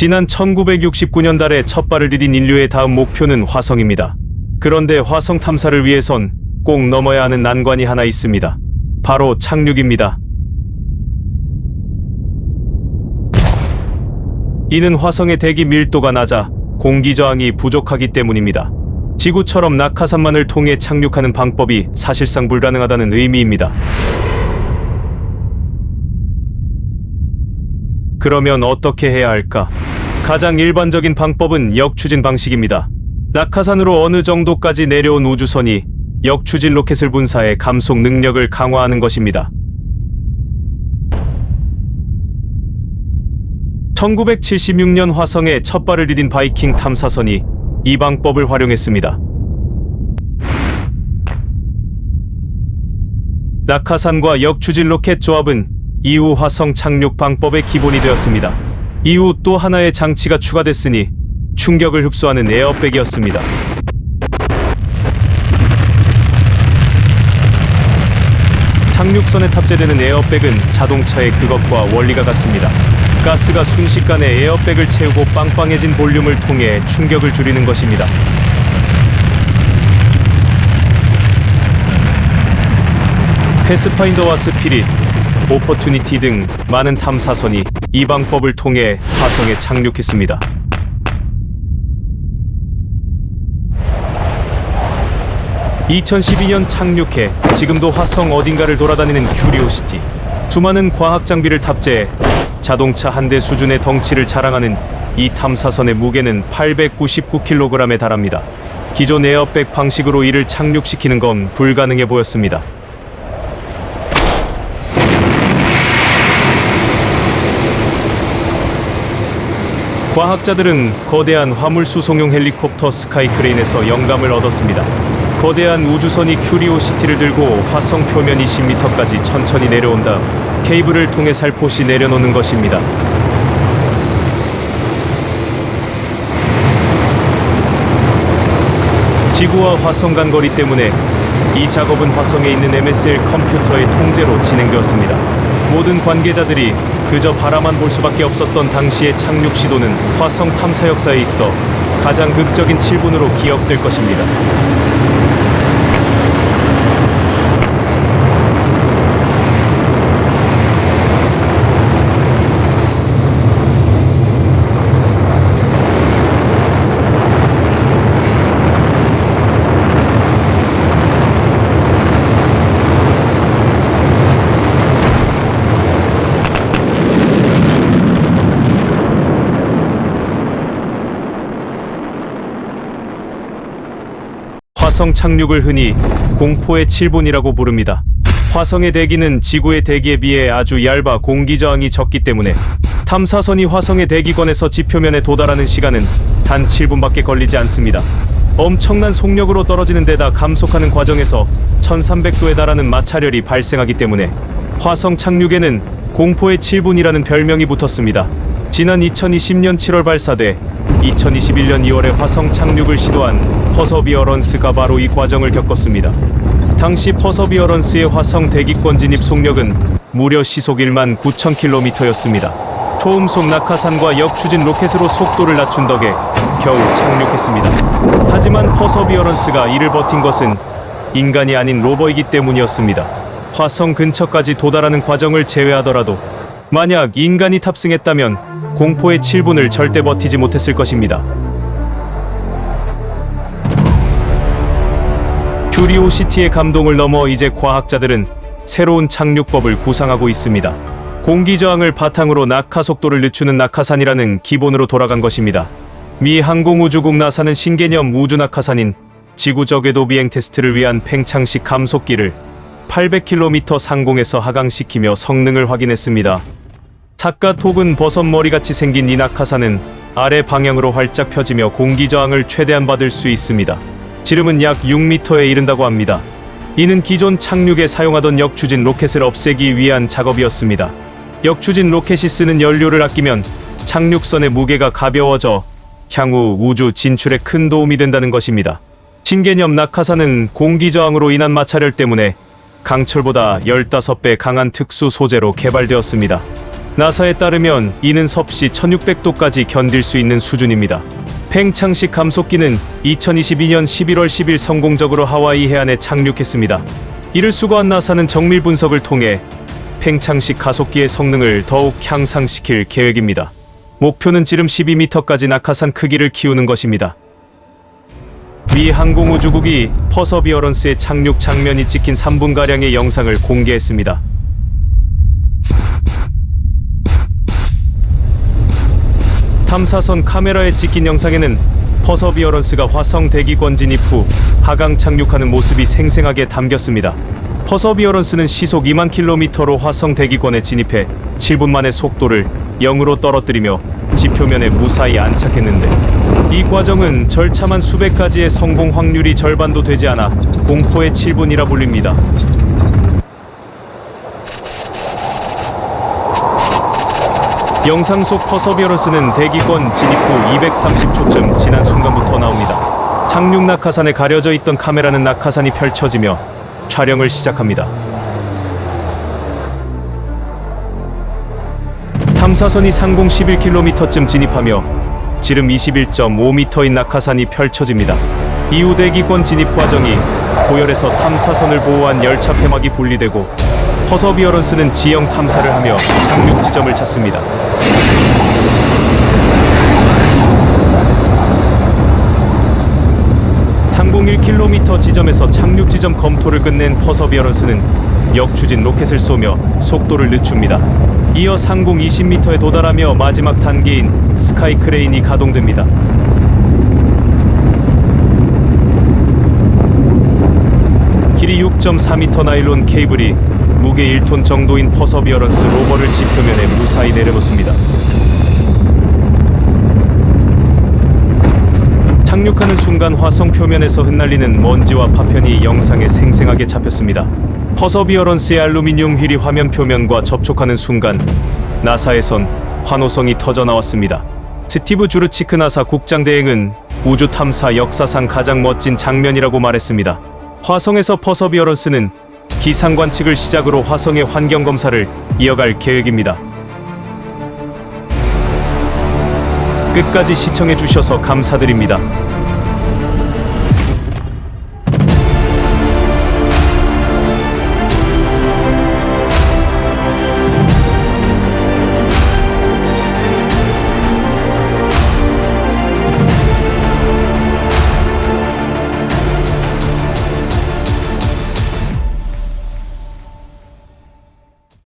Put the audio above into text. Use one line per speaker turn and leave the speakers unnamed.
지난 1969년 달에 첫 발을 디딘 인류의 다음 목표는 화성입니다. 그런데 화성 탐사를 위해선 꼭 넘어야 하는 난관이 하나 있습니다. 바로 착륙입니다. 이는 화성의 대기 밀도가 낮아 공기 저항이 부족하기 때문입니다. 지구처럼 낙하산만을 통해 착륙하는 방법이 사실상 불가능하다는 의미입니다. 그러면 어떻게 해야 할까? 가장 일반적인 방법은 역추진 방식입니다. 낙하산으로 어느 정도까지 내려온 우주선이 역추진 로켓을 분사해 감속 능력을 강화하는 것입니다. 1976년 화성에 첫 발을 디딘 바이킹 탐사선이 이 방법을 활용했습니다. 낙하산과 역추진 로켓 조합은 이후 화성 착륙 방법의 기본이 되었습니다. 이후 또 하나의 장치가 추가됐으니 충격을 흡수하는 에어백이었습니다. 착륙선에 탑재되는 에어백은 자동차의 그것과 원리가 같습니다. 가스가 순식간에 에어백을 채우고 빵빵해진 볼륨을 통해 충격을 줄이는 것입니다. 패스파인더와 스피릿, 오퍼튜니티 등 많은 탐사선이 이 방법을 통해 화성에 착륙했습니다. (2012년) 착륙해 지금도 화성 어딘가를 돌아다니는 큐리오시티. 수많은 과학 장비를 탑재해 자동차 한 대 수준의 덩치를 자랑하는 이 탐사선의 무게는 899kg에 달합니다. 기존 에어백 방식으로 이를 착륙시키는 건 불가능해 보였습니다. 과학자들은 거대한 화물 수송용 헬리콥터 스카이크레인에서 영감을 얻었습니다. 거대한 우주선이 큐리오시티를 들고 화성 표면 20m까지 천천히 내려온 다음 케이블을 통해 살포시 내려놓는 것입니다. 지구와 화성 간 거리 때문에 이 작업은 화성에 있는 MSL 컴퓨터의 통제로 진행되었습니다. 모든 관계자들이 그저 바라만 볼 수밖에 없었던 당시의 착륙 시도는 화성 탐사 역사에 있어 가장 극적인 7분으로 기억될 것입니다. 화성 착륙을 흔히 공포의 7분이라고 부릅니다. 화성의 대기는 지구의 대기에 비해 아주 얇아 공기 저항이 적기 때문에 탐사선이 화성의 대기권에서 지표면에 도달하는 시간은 단 7분밖에 걸리지 않습니다. 엄청난 속력으로 떨어지는 데다 감속하는 과정에서 1300도에 달하는 마찰열이 발생하기 때문에 화성 착륙에는 공포의 7분이라는 별명이 붙었습니다. 지난 2020년 7월 발사돼 2021년 2월에 화성 착륙을 시도한 퍼서비어런스가 바로 이 과정을 겪었습니다. 당시 퍼서비어런스의 화성 대기권 진입 속력은 무려 시속 19,000km였습니다. 초음속 낙하산과 역추진 로켓으로 속도를 낮춘 덕에 겨우 착륙했습니다. 하지만 퍼서비어런스가 이를 버틴 것은 인간이 아닌 로버이기 때문이었습니다. 화성 근처까지 도달하는 과정을 제외하더라도 만약 인간이 탑승했다면 공포의 7분을 절대 버티지 못했을 것입니다. 큐리오시티의 감동을 넘어 이제 과학자들은 새로운 착륙법을 구상하고 있습니다. 공기 저항을 바탕으로 낙하 속도를 늦추는 낙하산이라는 기본으로 돌아간 것입니다. 미 항공우주국 나사는 신개념 우주낙하산인 지구적 궤도 비행 테스트를 위한 팽창식 감속기를 800km 상공에서 하강시키며 성능을 확인했습니다. 삿과 톡은 버섯머리같이 생긴 이 낙하산은 아래 방향으로 활짝 펴지며 공기 저항을 최대한 받을 수 있습니다. 지름은 약 6m에 이른다고 합니다. 이는 기존 착륙에 사용하던 역추진 로켓을 없애기 위한 작업이었습니다. 역추진 로켓이 쓰는 연료를 아끼면 착륙선의 무게가 가벼워져 향후 우주 진출에 큰 도움이 된다는 것입니다. 신개념 낙하산은 공기 저항으로 인한 마찰열 때문에 강철보다 15배 강한 특수 소재로 개발되었습니다. 나사에 따르면 이는 섭씨 1600도까지 견딜 수 있는 수준입니다. 팽창식 감속기는 2022년 11월 10일 성공적으로 하와이 해안에 착륙했습니다. 이를 수거한 나사는 정밀 분석을 통해 팽창식 가속기의 성능을 더욱 향상시킬 계획입니다. 목표는 지름 12m까지 낙하산 크기를 키우는 것입니다. 미 항공우주국이 퍼서비어런스의 착륙 장면이 찍힌 3분가량의 영상을 공개했습니다. 탐사선 카메라에 찍힌 영상에는 퍼서비어런스가 화성 대기권 진입 후 하강 착륙하는 모습이 생생하게 담겼습니다. 퍼서비어런스는 시속 2만 킬로미터로 화성 대기권에 진입해 7분 만에 속도를 0으로 떨어뜨리며 지표면에 무사히 안착했는데, 이 과정은 절차만 수백 가지의 성공 확률이 절반도 되지 않아 공포의 7분이라 불립니다. 영상 속 퍼서비어런스는 대기권 진입 후 230초쯤 지난 순간부터 나옵니다. 착륙 낙하산에 가려져 있던 카메라는 낙하산이 펼쳐지며 촬영을 시작합니다. 탐사선이 상공 11km쯤 진입하며 지름 21.5m인 낙하산이 펼쳐집니다. 이후 대기권 진입 과정이 고열에서 탐사선을 보호한 열차 폐막이 분리되고 퍼서비어런스는 지형 탐사를 하며 착륙 지점을 찾습니다. 상공 1km 지점에서 착륙 지점 검토를 끝낸 퍼서비어런스는 역추진 로켓을 쏘며 속도를 늦춥니다. 이어 상공 20m에 도달하며 마지막 단계인 스카이 크레인이 가동됩니다. 길이 6.4m 나일론 케이블이 무게 1톤 정도인 퍼서비어런스 로버를 지표면에 무사히 내려놓습니다. 착륙하는 순간 화성 표면에서 흩날리는 먼지와 파편이 영상에 생생하게 잡혔습니다. 퍼서비어런스의 알루미늄 휠이 화면 표면과 접촉하는 순간 나사에선 환호성이 터져나왔습니다. 스티브 주르치크 나사 국장 대행은 우주 탐사 역사상 가장 멋진 장면이라고 말했습니다. 화성에서 퍼서비어런스는 기상 관측을 시작으로 화성의 환경 검사를 이어갈 계획입니다. 끝까지 시청해 주셔서 감사드립니다.